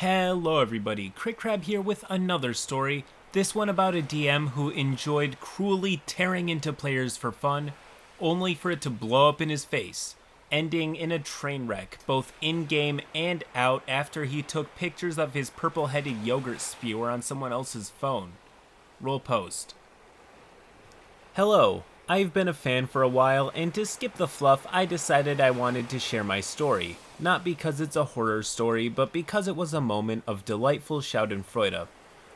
Hello everybody, CritCrab here with another story, this one about a DM who enjoyed cruelly tearing into players for fun, only for it to blow up in his face, ending in a train wreck both in-game and out after he took pictures of his purple-headed yogurt spewer on someone else's phone. Roll post. Hello, I've been a fan for a while, and to skip the fluff, I decided I wanted to share my story. Not because it's a horror story, but because it was a moment of delightful schadenfreude.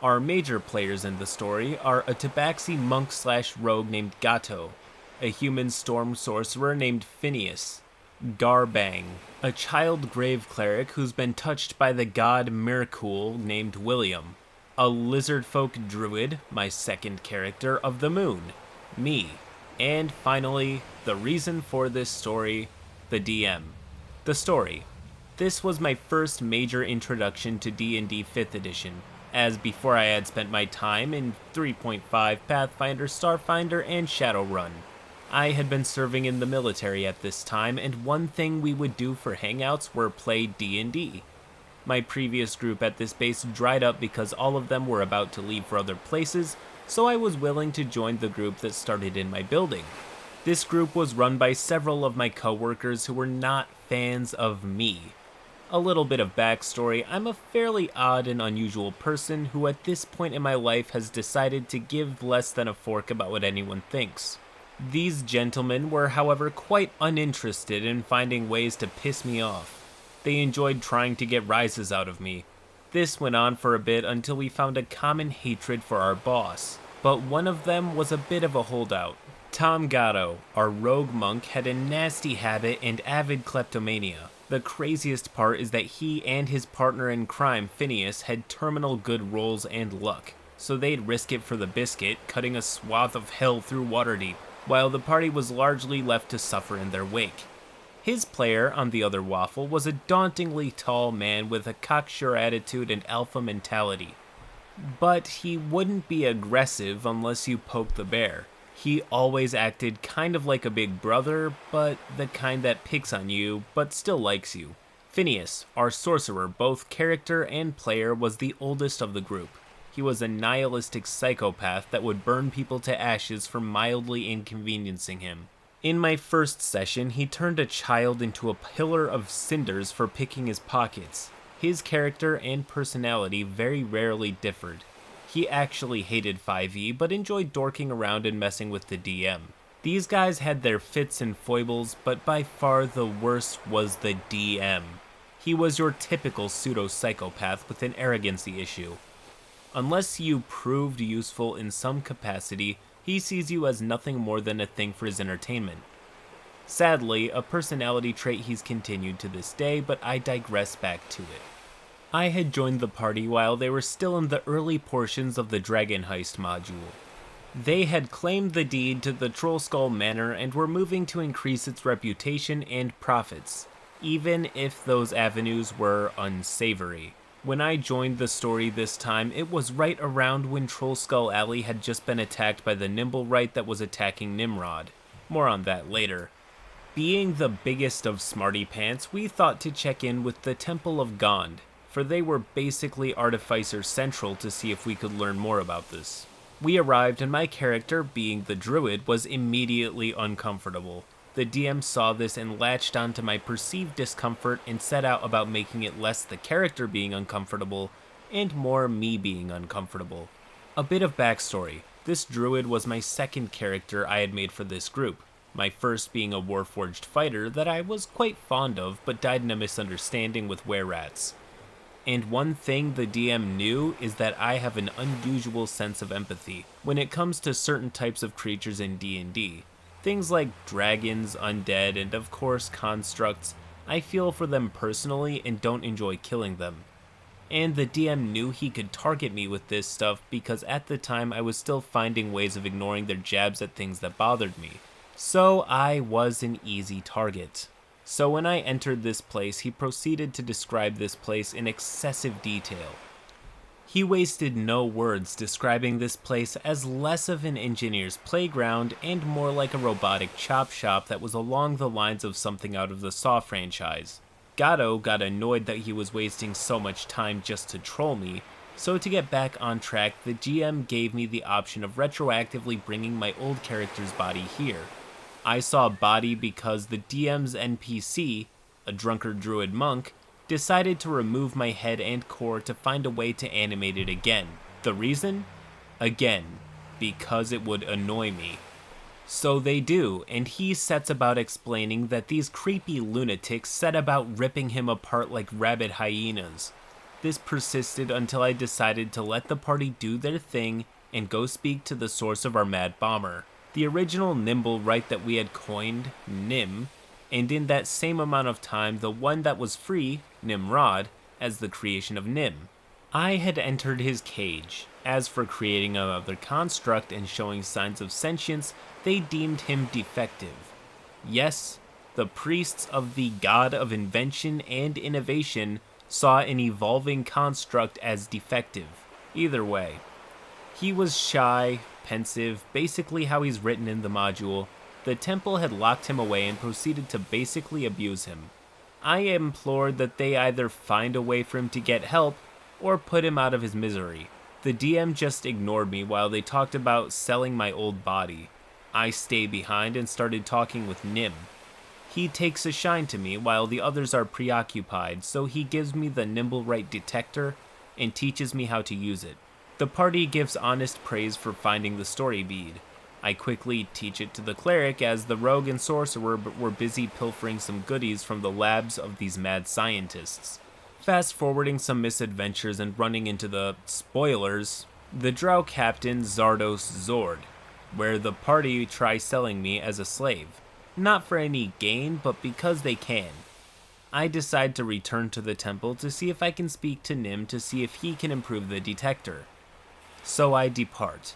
Our major players in the story are a tabaxi monk/rogue named Gato, a human storm sorcerer named Phineas, Garbang, a child grave cleric who's been touched by the god Mirkul named William, a lizard folk druid, my second character, of the moon, me, and finally, the reason for this story, the DM. The story. This was my first major introduction to D&D 5th edition, as before I had spent my time in 3.5 Pathfinder, Starfinder, and Shadowrun. I had been serving in the military at this time, and one thing we would do for hangouts were play D&D. My previous group at this base dried up because all of them were about to leave for other places, so I was willing to join the group that started in my building. This group was run by several of my coworkers who were not fans of me. A little bit of backstory, I'm a fairly odd and unusual person who at this point in my life has decided to give less than a fork about what anyone thinks. These gentlemen were, however, quite uninterested in finding ways to piss me off. They enjoyed trying to get rises out of me. This went on for a bit until we found a common hatred for our boss, but one of them was a bit of a holdout. Tom Gatto, our rogue monk, had a nasty habit and avid kleptomania. The craziest part is that he and his partner in crime, Phineas, had terminal good rolls and luck, so they'd risk it for the biscuit, cutting a swath of hell through Waterdeep, while the party was largely left to suffer in their wake. His player, on the other waffle, was a dauntingly tall man with a cocksure attitude and alpha mentality. But he wouldn't be aggressive unless you poked the bear. He always acted kind of like a big brother, but the kind that picks on you, but still likes you. Phineas, our sorcerer, both character and player, was the oldest of the group. He was a nihilistic psychopath that would burn people to ashes for mildly inconveniencing him. In my first session, he turned a child into a pillar of cinders for picking his pockets. His character and personality very rarely differed. He actually hated 5e, but enjoyed dorking around and messing with the DM. These guys had their fits and foibles, but by far the worst was the DM. He was your typical pseudo-psychopath with an arrogancy issue. Unless you proved useful in some capacity, he sees you as nothing more than a thing for his entertainment. Sadly, a personality trait he's continued to this day, but I digress back to it. I had joined the party while they were still in the early portions of the Dragon Heist module. They had claimed the deed to the Trollskull Manor and were moving to increase its reputation and profits, even if those avenues were unsavory. When I joined the story this time, it was right around when Trollskull Alley had just been attacked by the Nimblewright that was attacking Nimrod. More on that later. Being the biggest of smarty pants, we thought to check in with the Temple of Gond, for they were basically Artificer Central to see if we could learn more about this. We arrived and my character, being the druid, was immediately uncomfortable. The DM saw this and latched onto my perceived discomfort and set out about making it less the character being uncomfortable and more me being uncomfortable. A bit of backstory. This druid was my second character I had made for this group, my first being a warforged fighter that I was quite fond of but died in a misunderstanding with were-rats. And one thing the DM knew is that I have an unusual sense of empathy when it comes to certain types of creatures in D&D. Things like dragons, undead, and of course constructs. I feel for them personally and don't enjoy killing them. And the DM knew he could target me with this stuff because at the time I was still finding ways of ignoring their jabs at things that bothered me. So I was an easy target. So when I entered this place, he proceeded to describe this place in excessive detail. He wasted no words describing this place as less of an engineer's playground and more like a robotic chop shop that was along the lines of something out of the Saw franchise. Gato got annoyed that he was wasting so much time just to troll me, so to get back on track, the GM gave me the option of retroactively bringing my old character's body here. I saw body because the DM's NPC, a drunkard druid monk, decided to remove my head and core to find a way to animate it again. The reason? Again, because it would annoy me. So they do, and he sets about explaining that these creepy lunatics set about ripping him apart like rabid hyenas. This persisted until I decided to let the party do their thing and go speak to the source of our mad bomber, the original nimble right that we had coined, Nim, and in that same amount of time the one that was free, Nimrod, as the creation of Nim. I had entered his cage. As for creating another construct and showing signs of sentience, they deemed him defective. Yes, the priests of the god of invention and innovation saw an evolving construct as defective. Either way, he was shy, pensive, basically how he's written in the module. The temple had locked him away and proceeded to basically abuse him. I implored that they either find a way for him to get help or put him out of his misery. The DM just ignored me while they talked about selling my old body. I stay behind and started talking with Nim. He takes a shine to me while the others are preoccupied, so he gives me the Nimblewright detector and teaches me how to use it. The party gives honest praise for finding the story bead. I quickly teach it to the cleric as the rogue and sorcerer were busy pilfering some goodies from the labs of these mad scientists. Fast forwarding some misadventures and running into the spoilers, the drow captain Zardos Zord, where the party try selling me as a slave. Not for any gain, but because they can. I decide to return to the temple to see if I can speak to Nim to see if he can improve the detector. So I depart.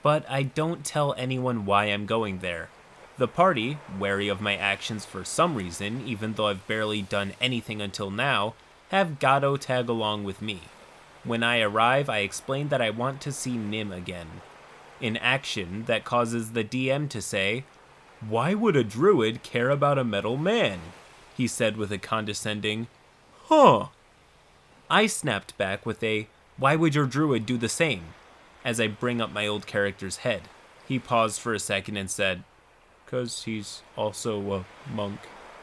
But I don't tell anyone why I'm going there. The party, wary of my actions for some reason, even though I've barely done anything until now, have Gato tag along with me. When I arrive, I explain that I want to see Nim again. An action that causes the DM to say, "Why would a druid care about a metal man?" he said with a condescending, "Huh." I snapped back with a, "Why would your druid do the same?" as I bring up my old character's head. He paused for a second and said, "'Cause he's also a monk."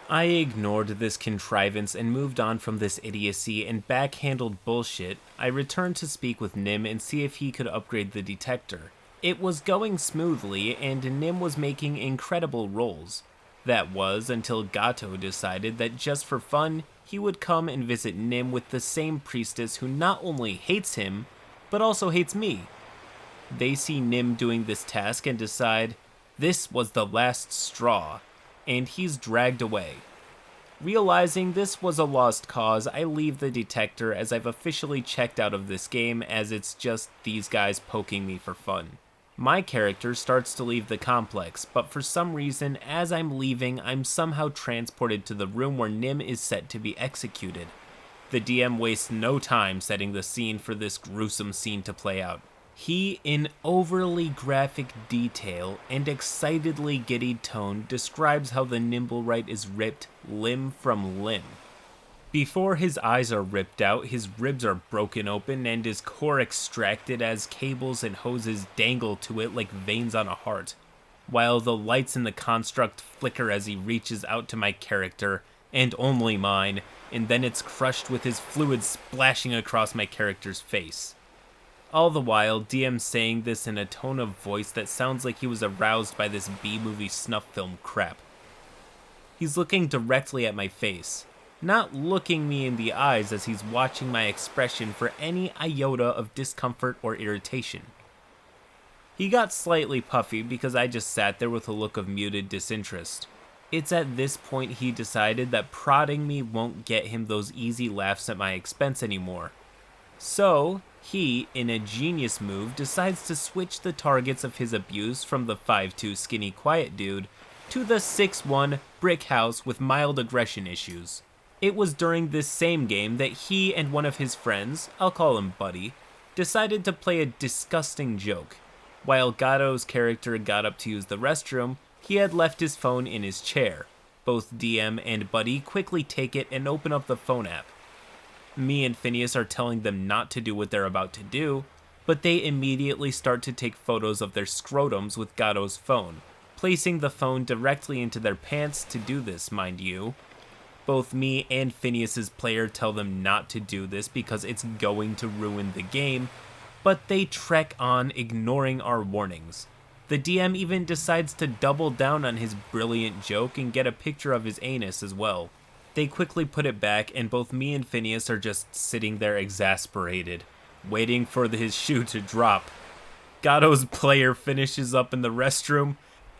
I ignored this contrivance and moved on from this idiocy and backhandled bullshit. I returned to speak with Nim and see if he could upgrade the detector. It was going smoothly, and Nim was making incredible rolls. That was until Gato decided that just for fun, he would come and visit Nim with the same priestess who not only hates him, but also hates me. They see Nim doing this task and decide this was the last straw, and he's dragged away. Realizing this was a lost cause, I leave the detector as I've officially checked out of this game, as it's just these guys poking me for fun. My character starts to leave the complex, but for some reason, as I'm leaving, I'm somehow transported to the room where Nim is set to be executed. The DM wastes no time setting the scene for this gruesome scene to play out. He, in overly graphic detail and excitedly giddy tone, describes how the Nimblewright is ripped limb from limb. Before his eyes are ripped out, his ribs are broken open and his core extracted as cables and hoses dangle to it like veins on a heart, while the lights in the construct flicker as he reaches out to my character, and only mine, and then it's crushed with his fluid splashing across my character's face. All the while, DM saying this in a tone of voice that sounds like he was aroused by this B-movie snuff film crap. He's looking directly at my face, not looking me in the eyes as he's watching my expression for any iota of discomfort or irritation. He got slightly puffy because I just sat there with a look of muted disinterest. It's at this point he decided that prodding me won't get him those easy laughs at my expense anymore. So, he, in a genius move, decides to switch the targets of his abuse from the 5'2" skinny quiet dude to the 6'1" brick house with mild aggression issues. It was during this same game that he and one of his friends, I'll call him Buddy, decided to play a disgusting joke. While Gato's character got up to use the restroom, he had left his phone in his chair. Both DM and Buddy quickly take it and open up the phone app. Me and Phineas are telling them not to do what they're about to do, but they immediately start to take photos of their scrotums with Gatto's phone, placing the phone directly into their pants to do this, mind you. Both me and Phineas's player tell them not to do this because it's going to ruin the game, but they trek on, ignoring our warnings. The DM even decides to double down on his brilliant joke and get a picture of his anus as well. They quickly put it back, and both me and Phineas are just sitting there exasperated, waiting for his shoe to drop. Gatto's player finishes up in the restroom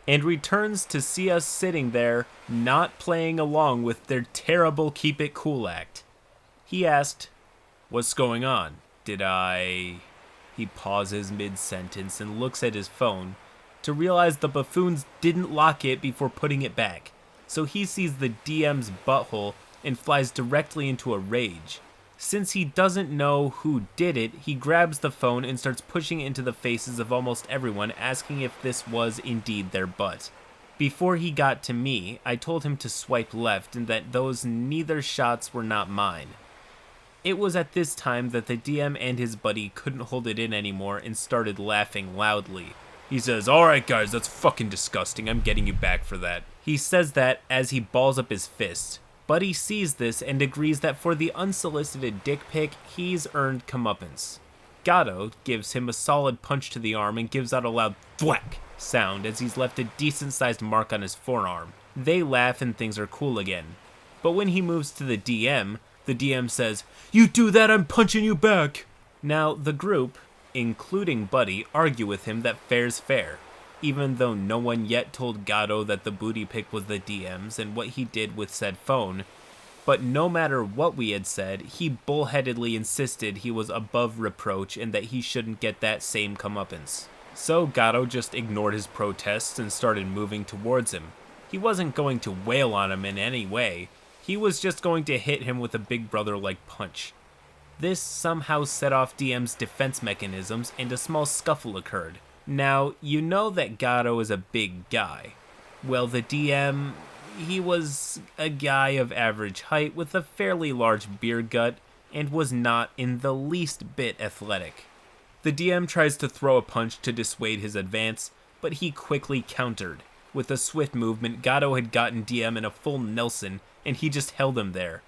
and returns to see us sitting there, not playing along with their terrible keep it cool act. He asked, "What's going on? Did I..." He pauses mid-sentence and looks at his phone to realize the buffoons didn't lock it before putting it back, so he sees the DM's butthole and flies directly into a rage. Since he doesn't know who did it, he grabs the phone and starts pushing it into the faces of almost everyone, asking if this was indeed their butt. Before he got to me, I told him to swipe left and that those neither shots were not mine. It was at this time that the DM and his buddy couldn't hold it in anymore and started laughing loudly. He says, "Alright guys, that's fucking disgusting, I'm getting you back for that." He says that as he balls up his fist. Buddy sees this and agrees that for the unsolicited dick pic, he's earned comeuppance. Gatto gives him a solid punch to the arm and gives out a loud thwack sound as he's left a decent-sized mark on his forearm. They laugh and things are cool again. But when he moves to the DM says, "You do that, I'm punching you back!" Now, the group, including Buddy, argue with him that fair's fair, even though no one yet told Gatto that the booty pic was the DM's and what he did with said phone. But no matter what we had said, he bullheadedly insisted he was above reproach and that he shouldn't get that same comeuppance. So Gatto just ignored his protests and started moving towards him. He wasn't going to wail on him in any way, he was just going to hit him with a big brother-like punch. This somehow set off DM's defense mechanisms and a small scuffle occurred. Now, you know that Gatto is a big guy. Well, the DM, he was a guy of average height with a fairly large beer gut and was not in the least bit athletic. The DM tries to throw a punch to dissuade his advance, but he quickly countered. With a swift movement, Gatto had gotten DM in a full Nelson, and he just held him there.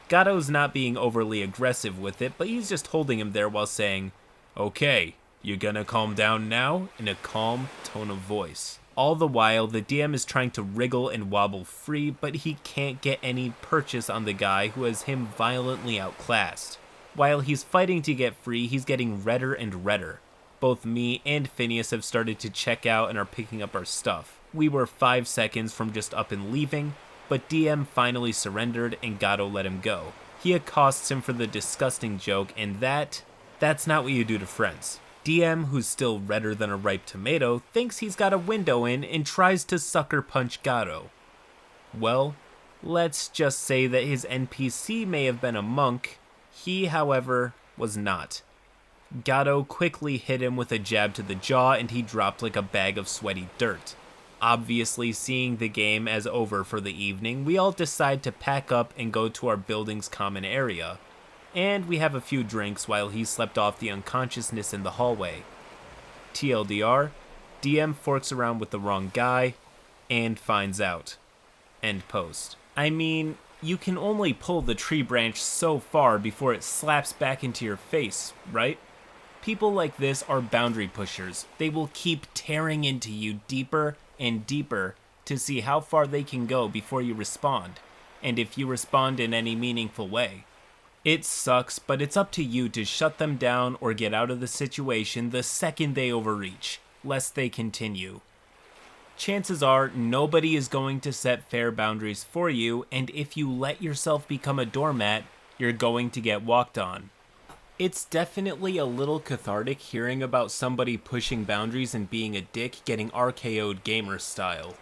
Gatto's not being overly aggressive with it, but he's just holding him there while saying, "Okay, you gonna calm down now?" in a calm tone of voice. All the while, the DM is trying to wriggle and wobble free, but he can't get any purchase on the guy who has him violently outclassed. While he's fighting to get free, he's getting redder and redder. Both me and Phineas have started to check out and are picking up our stuff. We were 5 seconds from just up and leaving, but DM finally surrendered and Gatto let him go. He accosts him for the disgusting joke, and that's not what you do to friends. DM, who's still redder than a ripe tomato, thinks he's got a window in and tries to sucker punch Gatto. Well, let's just say that his NPC may have been a monk. He, however, was not. Gatto quickly hit him with a jab to the jaw and he dropped like a bag of sweaty dirt. Obviously, seeing the game as over for the evening, we all decide to pack up and go to our building's common area. And we have a few drinks while he slept off the unconsciousness in the hallway. TLDR, DM forks around with the wrong guy and finds out. End post. I mean, you can only pull the tree branch so far before it slaps back into your face, right? People like this are boundary pushers. They will keep tearing into you deeper and deeper to see how far they can go before you respond, and if you respond in any meaningful way. It sucks, but it's up to you to shut them down or get out of the situation the second they overreach, lest they continue. Chances are nobody is going to set fair boundaries for you, and if you let yourself become a doormat, you're going to get walked on. It's definitely a little cathartic hearing about somebody pushing boundaries and being a dick getting RKO'd gamer style.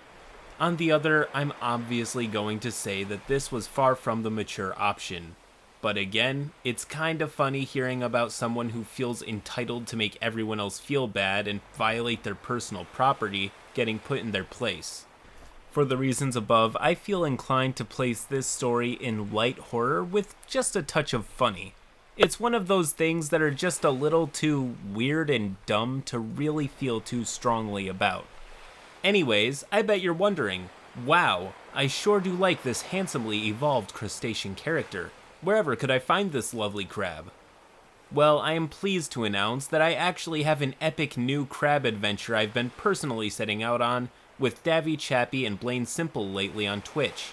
On the other, I'm obviously going to say that this was far from the mature option. But again, it's kind of funny hearing about someone who feels entitled to make everyone else feel bad and violate their personal property getting put in their place. For the reasons above, I feel inclined to place this story in light horror with just a touch of funny. It's one of those things that are just a little too weird and dumb to really feel too strongly about. Anyways, I bet you're wondering, wow, I sure do like this handsomely evolved crustacean character. Wherever could I find this lovely crab? Well, I am pleased to announce that I actually have an epic new crab adventure I've been personally setting out on with Davy Chappie and Blaine Simple lately on Twitch.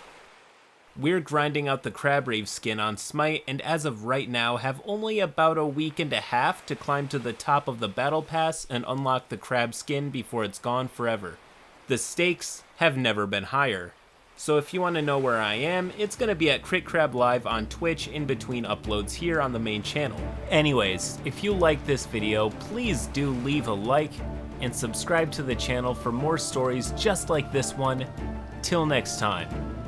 We're grinding out the crab rave skin on Smite, and as of right now have only about a week and a half to climb to the top of the battle pass and unlock the crab skin before it's gone forever. The stakes have never been higher. So if you want to know where I am, it's going to be at CritCrab Live on Twitch in between uploads here on the main channel. Anyways, if you like this video, please do leave a like and subscribe to the channel for more stories just like this one. Till next time.